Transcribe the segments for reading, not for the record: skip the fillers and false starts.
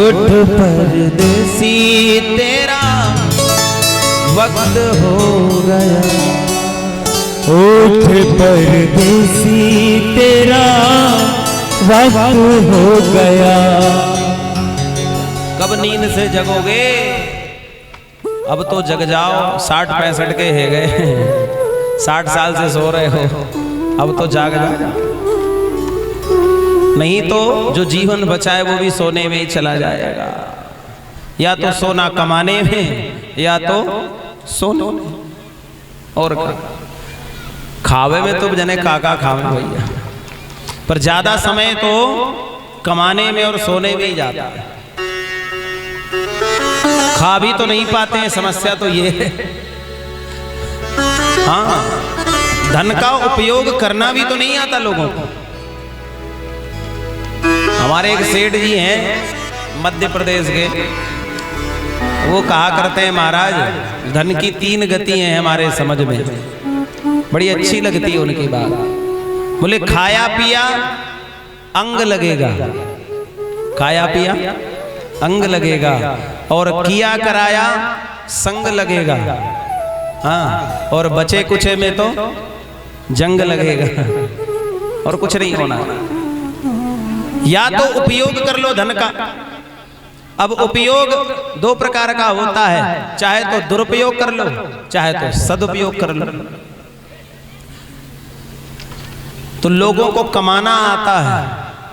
होठ परदेसी तेरा वक्त हो गया, होठ परदेसी तेरा वक्त हो गया। कब नींद से जगोगे? अब तो जग जाओ, 60-65 के है गए, 60 साल से सो रहे हो, अब तो जाग जाओ, नहीं तो जो जीवन बचा है वो भी सोने में ही चला जाएगा। या तो सोना कमाने में, या तो सोने और खावे में तो जने काका खावे भैया, पर ज्यादा समय तो कमाने में और सोने में ही जाता है। खा भी तो नहीं पाते हैं, समस्या तो ये है। हाँ, धन का उपयोग करना भी तो नहीं आता लोगों को। हमारे एक सेठ जी हैं मध्य प्रदेश के, वो कहा करते हैं महाराज धन की 3 गति हैं हमारे समझ में, बड़ी अच्छी लगती है उनकी बात। बोले खाया पिया अंग लगेगा, खाया पिया अंग लगेगा, और किया कराया संग लगेगा, हाँ, और बचे कुचे में तो जंग लगेगा, और कुछ नहीं होना। या तो उपयोग कर लो धन का। अब उपयोग 2 प्रकार का होता है, चाहे तो दुरुपयोग कर लो, चाहे तो सदुपयोग कर लो। तो लोगों को कमाना आता है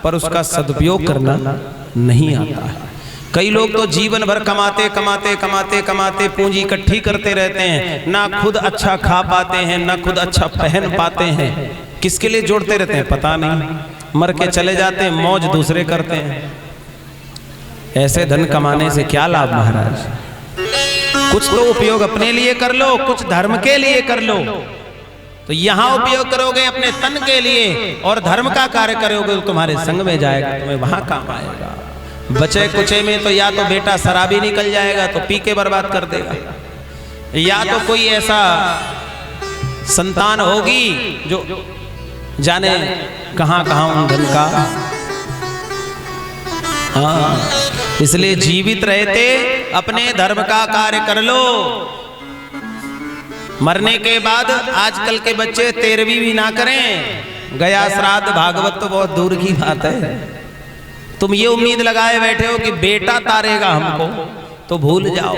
पर उसका सदुपयोग करना नहीं आता है। कई लोग तो जीवन भर कमाते कमाते कमाते कमाते पूंजी इकट्ठी करते रहते हैं, ना खुद अच्छा खा पाते हैं, ना खुद अच्छा पहन पाते हैं। किसके लिए जोड़ते रहते हैं पता नहीं, मर के चले जाते हैं, मौज दूसरे करते हैं। ऐसे धन कमाने से क्या लाभ महाराज? कुछ तो उपयोग अपने लिए कर लो, कुछ धर्म के लिए कर लो। तो यहां उपयोग करोगे अपने तन के लिए और धर्म का कार्य करोगे तो तुम्हारे संग में जाएगा, तुम्हें वहां काम आएगा। बचे कुचे में तो या तो बेटा शराबी निकल जाएगा तो पी के बर्बाद कर देगा, या तो कोई ऐसा संतान होगी जो जाने कहां कहां उन धन का। हाँ, इसलिए जीवित रहते अपने धर्म का कार्य कर लो। मरने के बाद आजकल के बच्चे 13वीं भी ना करें, गया श्राद्ध भागवत तो बहुत दूर की बात है। तुम ये उम्मीद लगाए बैठे हो कि बेटा तारेगा हमको, तो भूल जाओ,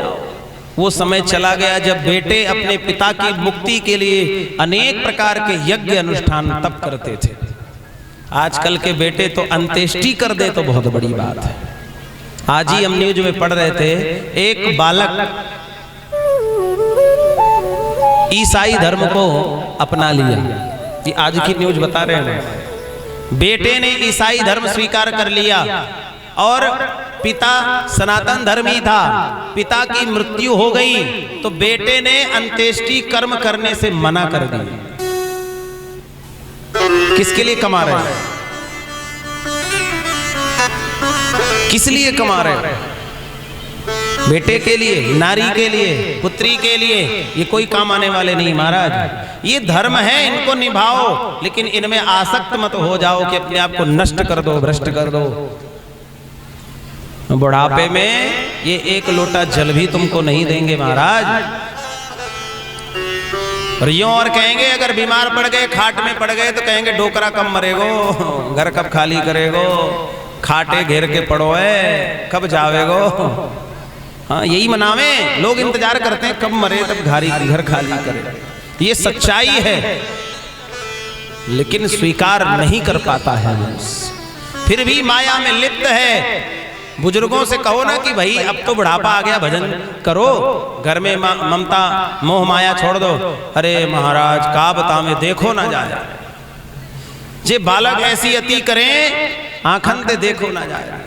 वो समय चला गया जब बेटे अपने पिता की मुक्ति के लिए अनेक प्रकार के यज्ञ अनुष्ठान तप करते थे। आजकल के बेटे तो अंत्येष्टि कर दे तो बहुत बड़ी बात है। आज ही हम न्यूज में पढ़ रहे थे, एक बालक ईसाई धर्म को अपना लिया, ये आज की न्यूज बता रहे हैं। बेटे ने ईसाई धर्म स्वीकार कर लिया और पिता सनातन धर्मी था, पिता की मृत्यु हो गई तो बेटे ने अंत्येष्टि कर्म करने से मना कर दिया। किसके लिए कमा रहे हैं? किस लिए कमा रहे हैं? बेटे के लिए, नारी के लिए, पुत्री के लिए। ये कोई काम आने वाले नहीं महाराज। ये धर्म है, इनको निभाओ, लेकिन इनमें आसक्त मत हो जाओ कि अपने आप को नष्ट कर दो, भ्रष्ट कर दो। बुढ़ापे में ये 1 लोटा जल भी तुमको नहीं देंगे महाराज। और यूं और कहेंगे, अगर बीमार पड़ गए, खाट में पड़ गए, तो कहेंगे डोकरा कब मरेगो, घर कब खाली करेगो, खाटे घेर के पड़ो है, कब जावेगो। हाँ, यही मनावे लोग, इंतजार करते हैं कब मरे तब घर खाली करे। ये सच्चाई है, लेकिन स्वीकार नहीं कर पाता है। फिर भी माया में लिप्त है। बुजुर्गों से कहो ना कि भाई अब तो बुढ़ापा आ गया, भजन करो, घर में ममता मोह माया छोड़ दो। अरे महाराज का बतावे, देखो ना जाए जे बालक ऐसी अति करें, आंखन ते देखो ना जाए।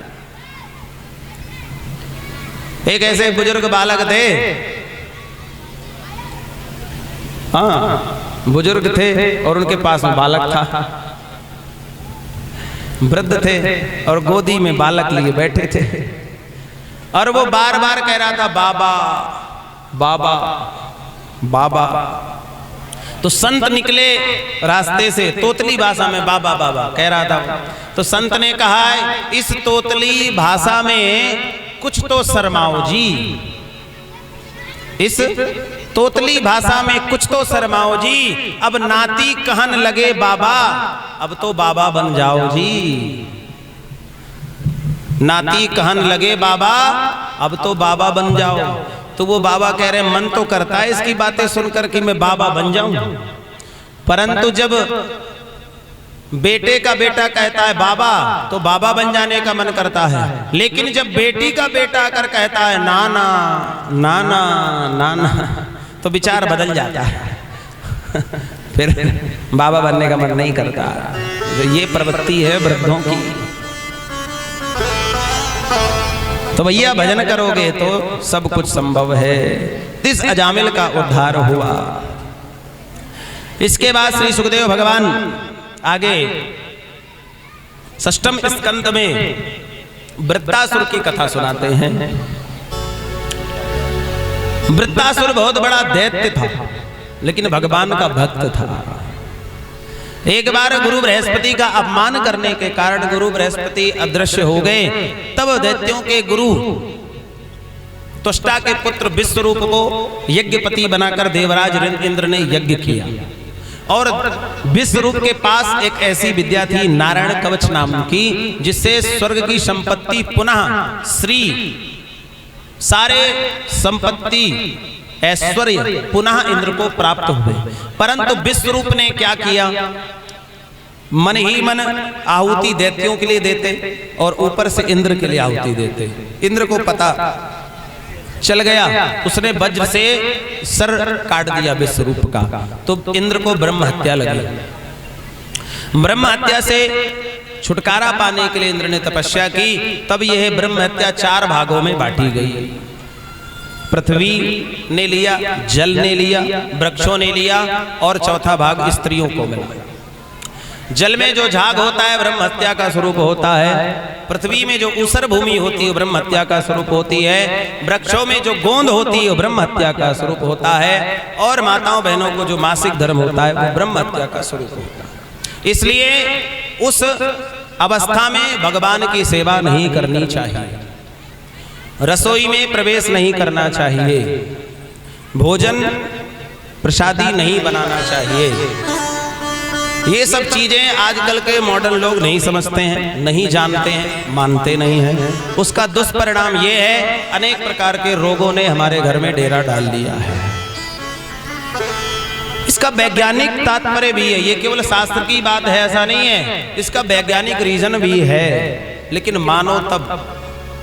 एक ऐसे बुजुर्ग बालक थे, हाँ बुजुर्ग थे और उनके पास में बालक था। वृद्ध थे और गोदी में बालक लिए बैठे थे, और वो बार बार कह रहा था बाबा बाबा बाबा। तो संत निकले रास्ते से, तोतली भाषा में बाबा बाबा कह रहा था। तो संत ने कहा है इस तोतली भाषा में कुछ तो शर्माओ जी, इस तोतली भाषा में कुछ तो शर्माओ जी, अब नाती कहन लगे बाबा, अब तो बाबा बन जाओ जी। नाती कहन लगे बाबा, अब तो बाबा बन जाओ। तो वो बाबा कह रहे मन तो करता है इसकी बातें सुनकर कि मैं बाबा बन जाऊं, परंतु जब बेटे का बेटा कहता है बाबा तो बाबा बन जाने का मन करता है, लेकिन जब बेटी का बेटा आकर कहता है नाना नाना नाना तो विचार बदल जाता है फिर बाबा बनने का मन नहीं करता। तो ये प्रवृत्ति है वृद्धों की। तो भैया भजन करोगे तो सब कुछ संभव है। इस अजामिल का उद्धार हुआ। इसके बाद श्री सुखदेव भगवान आगे षष्ठम स्कंद में वृत्तासुर की कथा सुनाते हैं। वृत्तासुर बहुत बड़ा दैत्य था, लेकिन भगवान का भक्त था। एक बार गुरु बृहस्पति का अपमान करने के कारण गुरु बृहस्पति अदृश्य हो गए। तब दैत्यों के गुरु तुष्टा के पुत्र विश्वरूप को यज्ञपति बनाकर देवराज इंद्र ने यज्ञ किया। और विश्वरूप के पास एक ऐसी विद्या थी नारायण कवच नाम की, जिससे स्वर्ग की संपत्ति पुनः श्री सारे संपत्ति ऐश्वर्य पुनः इंद्र को प्राप्त हुए। परंतु विश्वरूप ने क्या किया, मन ही मन आहुति दैत्यों के लिए देते और ऊपर से इंद्र के लिए आहुति देते। इंद्र को पता चल गया, उसने वज्र से सर काट दिया विश्वरूप का। तो इंद्र को ब्रह्म हत्या लगी। ब्रह्म हत्या से छुटकारा पाने के लिए इंद्र ने तपस्या की। तब यह ब्रह्म हत्या 4 भागों में बांटी गई। पृथ्वी ने लिया, जल ने लिया, वृक्षों ने लिया और चौथा भाग स्त्रियों को मिला। जल में जो झाग होता है ब्रह्म हत्या का स्वरूप होता है। पृथ्वी में जो ऊसर भूमि होती है ब्रह्म हत्या का स्वरूप होती है। वृक्षों में जो गोंद होती है ब्रह्म हत्या का स्वरूप होता है। और माताओं बहनों को जो मासिक धर्म होता है वो ब्रह्म हत्या का स्वरूप होता है। इसलिए उस अवस्था में भगवान की सेवा नहीं करनी चाहिए, रसोई में प्रवेश नहीं करना चाहिए, भोजन प्रसादी नहीं बनाना चाहिए। ये सब चीजें आजकल के मॉडर्न लोग नहीं समझते हैं, नहीं जानते हैं, मानते नहीं हैं। उसका दुष्परिणाम ये है अनेक प्रकार के रोगों ने हमारे घर में डेरा डाल दिया है। इसका वैज्ञानिक तात्पर्य भी है, ये केवल शास्त्र की बात है ऐसा नहीं है, इसका वैज्ञानिक रीजन भी है। लेकिन मानो तब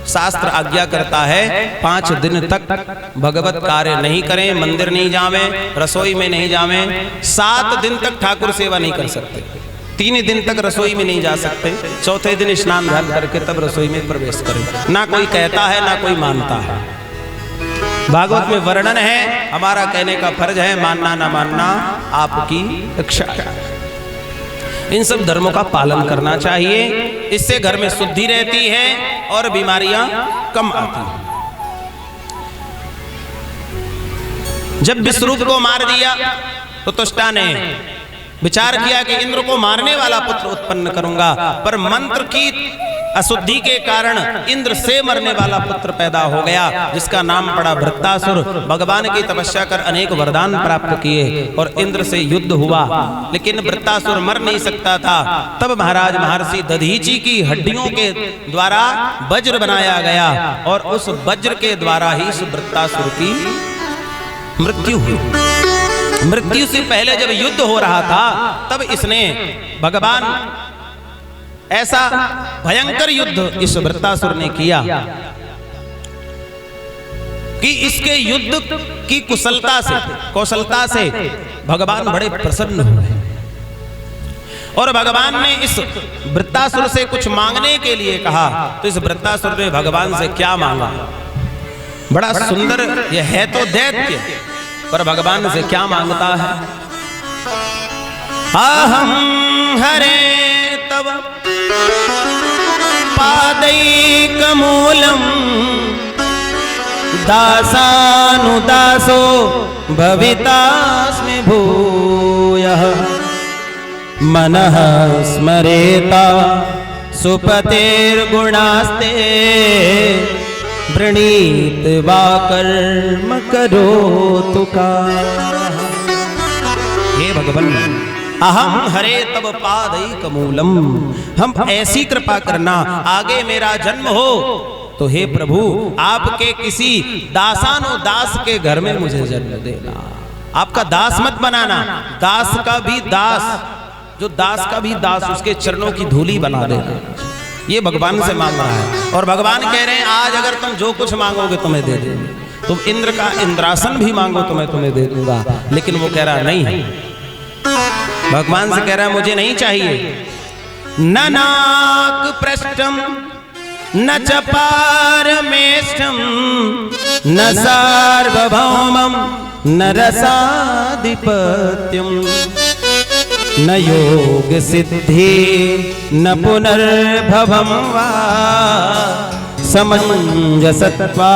शास्त्र आज्ञा करता है 5 दिन तक भगवत कार्य नहीं करें, मंदिर नहीं जावें, रसोई में नहीं जावें। 7 दिन तक ठाकुर सेवा नहीं कर सकते, 3 दिन तक रसोई में नहीं जा सकते, चौथे दिन स्नान ध्यान करके तब रसोई में प्रवेश करें। ना कोई कहता है ना कोई मानता है। भागवत में वर्णन है, हमारा कहने का फर्ज है, मानना ना मानना आपकी इच्छा है। इन सब धर्मों का पालन करना चाहिए, इससे घर में शुद्धि रहती है और बीमारियां कम आती हैं। जब विश्वरूप को मार दिया तो तुष्टा ने विचार किया कि इंद्र को मारने वाला पुत्र उत्पन्न करूंगा, पर मंत्र की अशुद्धि के कारण इंद्र से मरने वाला पुत्र पैदा हो गया, जिसका नाम पड़ा वृत्तासुर। भगवान की तपस्या कर अनेक वरदान प्राप्त किए और इंद्र से युद्ध हुआ, लेकिन वृत्तासुर मर नहीं सकता था। तब महाराज महर्षि दधीची की हड्डियों के द्वारा वज्र बनाया गया और उस वज्र के द्वारा ही इस वृत्तासुर की मृत्यु हुई। मृत्यु से पहले जब युद्ध हो रहा था तब इसने भगवान ऐसा भयंकर युद्ध इस वृत्तासुर ने किया कि इसके युद्ध की कौशलता से भगवान बड़े प्रसन्न हुए। और भगवान ने इस वृत्तासुर से कुछ मांगने के लिए कहा। तो इस वृत्तासुर ने भगवान से क्या मांगा, बड़ा सुंदर, यह है तो दैत्य, पर भगवान से क्या मांगता है। अहम हरे तव पादैकमूलम दासानुदासो भवितास्मि भू। मनः स्मरेता सुपतेर्गुणास्ते वृणीत वा कर्म करोतु कामः। हे भगवान, अहम हरे तब पादैक मूलम, हम ऐसी कृपा करना आगे मेरा जन्म हो तो हे प्रभु आपके किसी दासानुदास के घर में मुझे जन्म देना। आपका दास मत बनाना, दास का भी दास, जो दास का भी दास, उसके चरणों की धूली बना देना। ये भगवान से मांग रहा है और भगवान कह रहे हैं आज अगर तुम जो कुछ मांगोगे तुम्हें दे दूंगा। तुम इंद्र का इंद्रासन भी मांगो तो मैं तुम्हें दे दूंगा। लेकिन वो कह रहा नहीं, भगवान से कह रहा है मुझे नहीं चाहिए। न नाक पृष्ठम न च पारमेष्ठम न सार्वभौमम न रसाधिपत्यम न योग सिद्धि न पुनर्भवम वा समंजसत्वा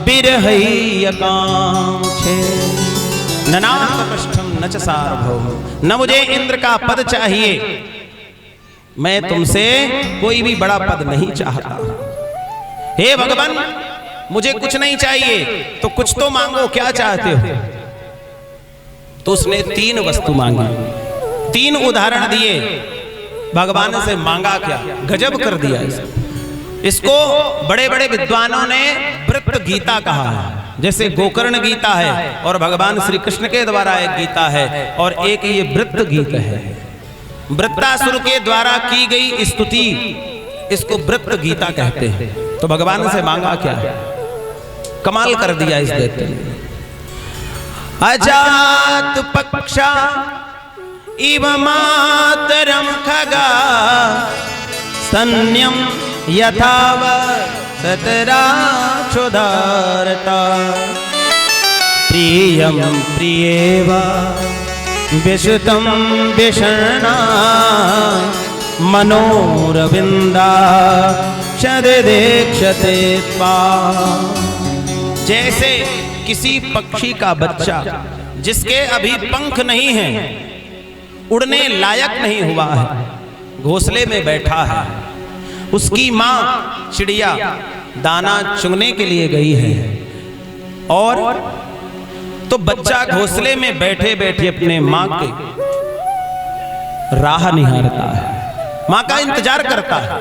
बिरहैयकांक्षे। न नाक पृष्ठम न च सार्वभौम, न मुझे इंद्र का पद चाहिए, मैं तुमसे कोई भी बड़ा पद नहीं चाहता। हे भगवान मुझे कुछ नहीं चाहिए तो कुछ तो मांगो, क्या चाहते हो? तो उसने 3 वस्तु मांगी, 3 उदाहरण दिए। भगवान से मांगा क्या, गजब कर दिया इसको बड़े बड़े विद्वानों ने वृत्त गीता कहा है। जैसे गोकर्ण गीता है और भगवान श्री कृष्ण के द्वारा एक गीता है और एक ये वृत्त गीत है। वृत्तासुर के द्वारा की गई स्तुति, इसको वृत्त गीता कहते हैं। तो भगवान से मांगा क्या, कमाल कर दिया इस दैत्य ने। अजात पक्षा इव मातरम खगा सन्यम यथाव सतरा क्षुधारता प्रियम प्रियेव विशुतम विषणा मनोरविंदा क्षदेक्षते त्वा। जैसे किसी पक्षी का बच्चा जिसके अभी पंख नहीं हैं, उड़ने लायक नहीं हुआ है, घोंसले में बैठा है, उसकी माँ चिड़िया दाना चुगने के लिए गई है और तो बच्चा घोंसले में बैठे बैठे अपने माँ के राह निहारता है, माँ का इंतजार करता है।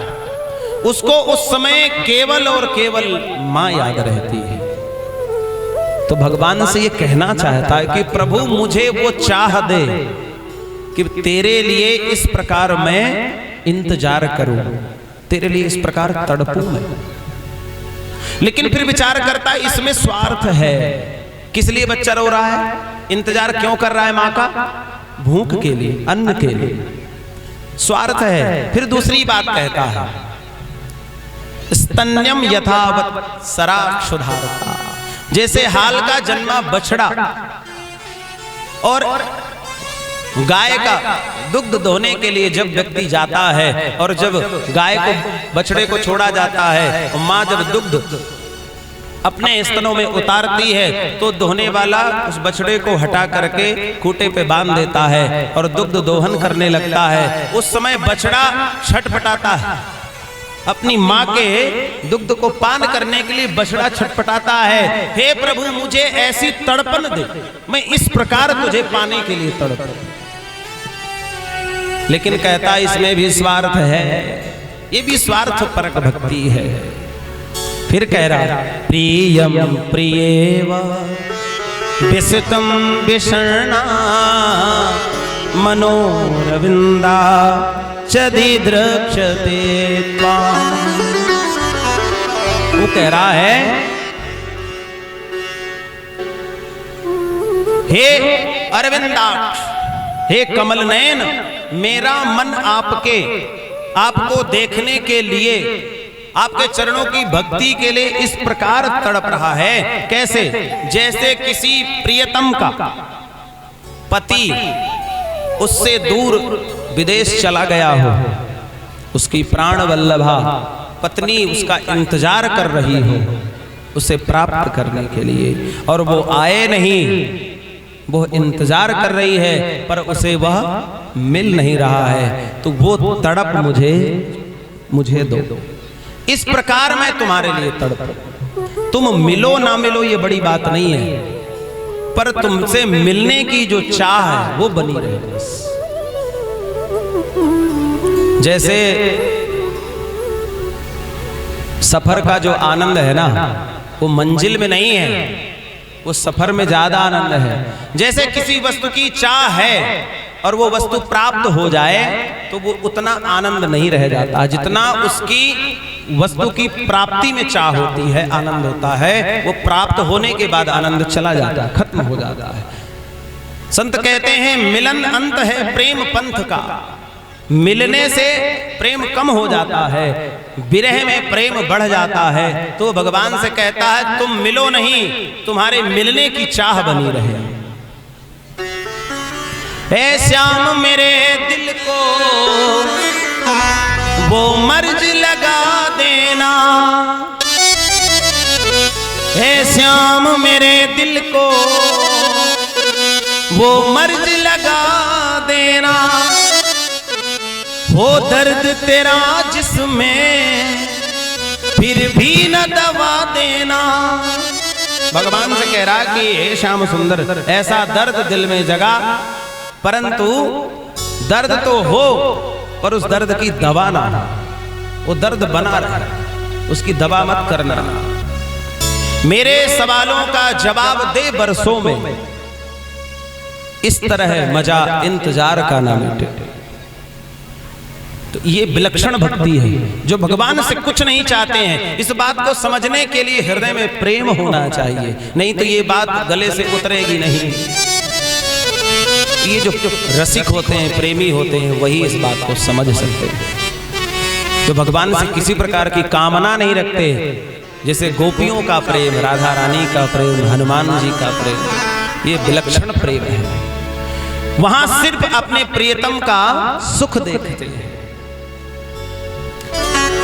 उसको उस समय केवल और केवल माँ याद रहती है। तो भगवान से ये कहना चाहता है कि प्रभु मुझे वो चाह दे कि तेरे लिए इस प्रकार मैं इंतजार करूं, तेरे लिए इस प्रकार तड़पूं मैं। लेकिन फिर विचार करता है इसमें स्वार्थ है। किस लिए बच्चा रो रहा है, इंतजार क्यों कर रहा है मां का? भूख के लिए, अन्न के लिए, स्वार्थ है। फिर दूसरी बात कहता है स्तन्यम यथावत सरा क्षुधारता, जैसे हाल का जन्मा बछड़ा और गाय का दुग्ध दोहने के लिए जब व्यक्ति जाता है और जब गाय को बछड़े को छोड़ा जाता है और माँ जब दुग्ध अपने स्तनों में उतारती है तो दोहने वाला उस बछड़े को हटा करके खूंटे पे बांध देता है और दुग्ध दोहन करने लगता है। उस समय बछड़ा छटपटाता है, अपनी माँ के दुग्ध को पान करने के लिए बछड़ा छटपटाता है। हे प्रभु मुझे ऐसी तड़पन दे, मैं इस प्रकार तुझे पाने के लिए तड़प। लेकिन कहता इसमें भी स्वार्थ है, ये भी स्वार्थ परक भक्ति है। फिर कह रहा प्रियम प्रियेव विसितम विषणा मनोरविंदा चदिद्रक्षते त्वां। वो कह रहा है हे अरविंदाक्ष, हे कमल नयन, मेरा मन आपको देखने के लिए, आपके चरणों की भक्ति के लिए इस प्रकार तड़प रहा है। कैसे? जैसे किसी प्रियतम का पति उससे दूर विदेश चला गया हो, उसकी प्राण वल्लभा पत्नी उसका इंतजार कर रही हो उसे प्राप्त करने के लिए, और वो आए नहीं वो इंतजार कर रही है पर उसे वह मिल नहीं रहा है, तो वो तड़प मुझे दो। इस प्रकार मैं तुम्हारे लिए तड़प। तुम मिलो ना मिलो ये बड़ी बात नहीं है, पर तुमसे मिलने की जो चाह है वो बनी रहे बस। जैसे सफर का जो आनंद है ना, वो मंजिल में नहीं है, वो सफर में ज्यादा आनंद है। जैसे किसी वस्तु की चाह है और वो वस्तु प्राप्त हो जाए तो वो उतना आनंद नहीं रह जाता जितना उसकी वस्तु की प्राप्ति में चाह होती है, आनंद होता है। वो प्राप्त होने के बाद आनंद चला जाता है, खत्म हो जाता है। संत कहते हैं मिलन अंत है प्रेम पंथ का। मिलने से प्रेम कम हो जाता है, विरह में प्रेम बढ़ जाता है। तो भगवान से कहता है तुम मिलो नहीं, तुम्हारे मिलने की चाह बनी रहे। ऐ श्याम मेरे दिल को वो मर्ज लगा देना, ऐ श्याम मेरे दिल को वो मर्ज लगा देना। हो दर्द तेरा जिसमें फिर भी न दवा देना। भगवान से कह रहा कि हे श्याम सुंदर, ऐसा दर्द दिल में जगा, परंतु दर्द तो हो पर उस दर्द की दवा ना हो। वो दर्द बना रहे, उसकी दवा मत करना। मेरे सवालों का जवाब दे बरसों में, इस तरह मजा इंतजार का ना मिटे। तो ये विलक्षण भक्ति है जो भगवान से कुछ नहीं चाहते हैं। इस बात को समझने के लिए हृदय में प्रेम होना चाहिए, नहीं तो ये बात गले से उतरेगी नहीं। ये जो रसिक होते हैं, प्रेमी होते हैं, वही इस बात को समझ सकते हैं। जो भगवान से किसी प्रकार की कामना नहीं रखते, जैसे गोपियों का प्रेम, राधा रानी का प्रेम, हनुमान जी का प्रेम, ये विलक्षण प्रेम है। वहां सिर्फ अपने प्रियतम का सुख देखते हैं।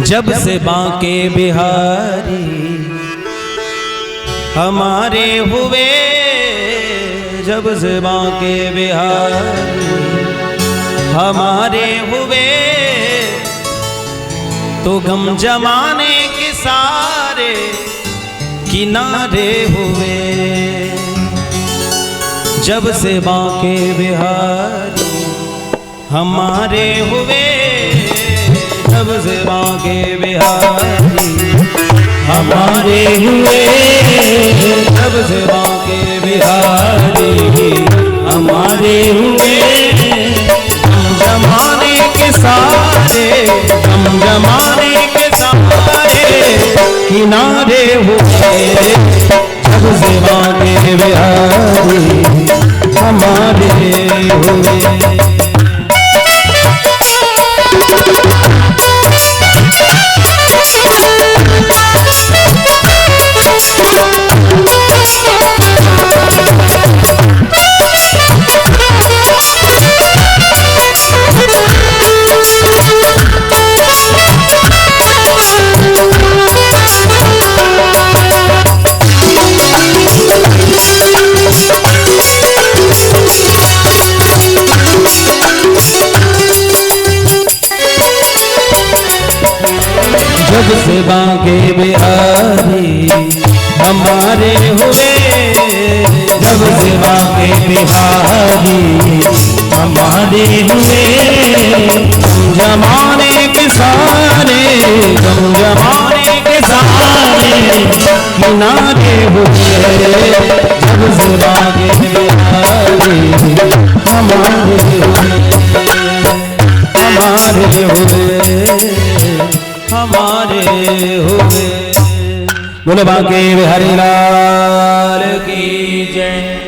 जब से बांके बिहारी हमारे हुए, जब से बांके बिहारी हमारे हुए, तो गम जमाने के सारे किनारे हुए। जब से बांके बिहारी हमारे हुए, जब से बांके बिहारी हमारे हुए, जब से बांके बिहारी हमारे हुए, हम जमाने के सारे, हम जमाने के सारे किनारे हुए। जब से बांके बिहारी हमारे हुए। जब से बांके बिहारी हमारे हुए, जब से बांके बिहारी हमारे हुए, जमाने के सारे, हम जमाने के सारे किनारे हुए। जब से बांके बिहारी हमारे हुए, हमारे हुए, हमारे हुए। बोलो बांके बिहारी लाल की जय।